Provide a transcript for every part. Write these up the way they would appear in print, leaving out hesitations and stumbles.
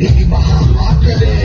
ఇది మహా ఆకలే.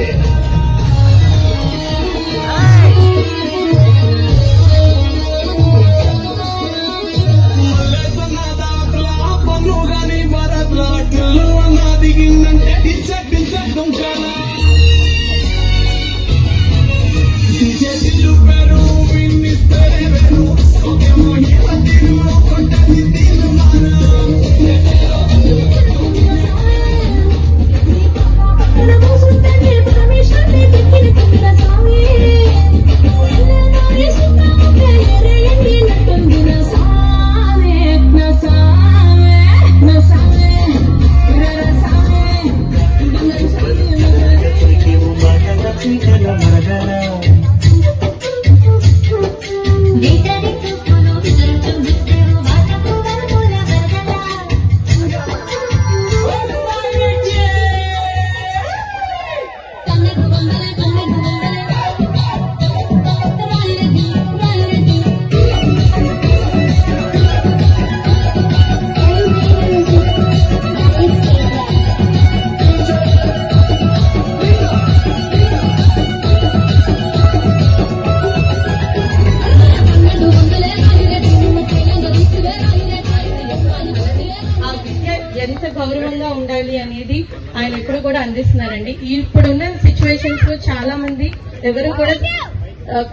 ఎంత గౌరవంగా ఉండాలి అనేది ఆయన ఎప్పుడు కూడా అందిస్తున్నారండి. ఇప్పుడున్న సిచ్యువేషన్స్ లో చాలా మంది ఎవరు కూడా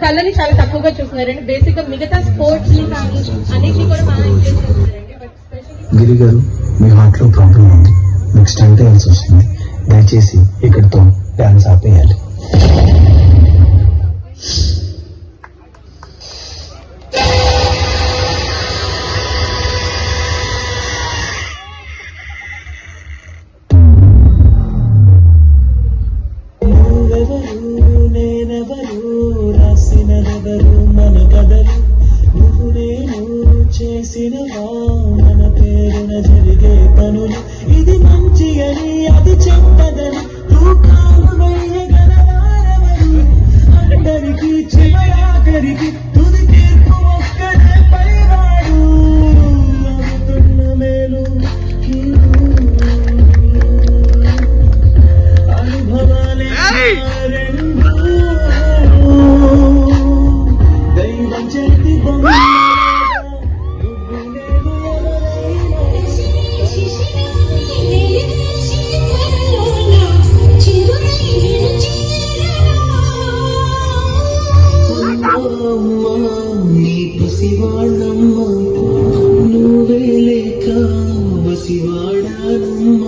కళని చాలా తక్కువగా చూస్తున్నారండి. బేసిక్ గా మిగతా స్పోర్ట్స్ ని కానీ అన్నిటిని కూడా బాగా ఎంకరేజ్ చేస్తున్నారండి. గిరి గారు, మీ హార్ట్ లో ప్రాబ్లం ఉంది, మీకు స్టంట్ వేయాల్సి వస్తుంది. దయచేసి ఇక్కడితో డాన్స్ ఆపేయాలి. చేసినవా మన పేరున జరిగే పనులు, ఇది మంచి అని అది చెడ్డదని తూకాలు వేయగలవారెవరు? అందరికీ చివరాఖరికి తుది తీర్పు ఒక్కడే పైవాడు. అవుతున్న మేలు అనుభవాలే రెండు, దైవం చేతి బొమ్మ పసివాళ్ళమ్మ, నువ్వే లేక పసివాడానమ్మ.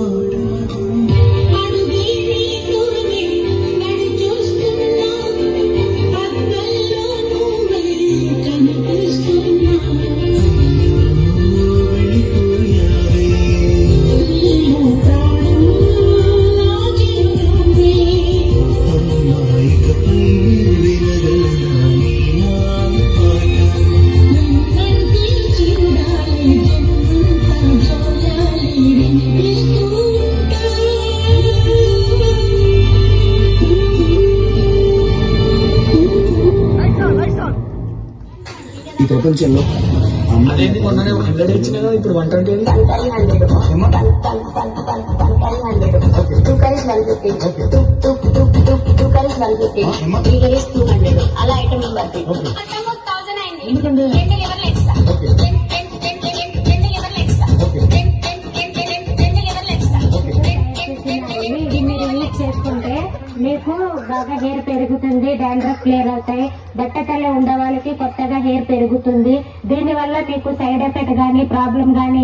ఈ ప్రపంచంలో అమ్మాయి మొన్ననే 100 ఇచ్చిన కదా, ఇప్పుడు 120. అలా ఐటమ్ నెంబర్ ఎందుకంటే చేసుకుంటే మీకు బాగా హెయిర్ పెరుగుతుంది, డాండ్రఫ్ క్లియర్ అవుతాయి. బట్టతల ఉండే వాళ్ళకి కొత్తగా హెయిర్ పెరుగుతుంది. దీనివల్ల మీకు సైడ్ ఎఫెక్ట్ గానీ ప్రాబ్లం గానీ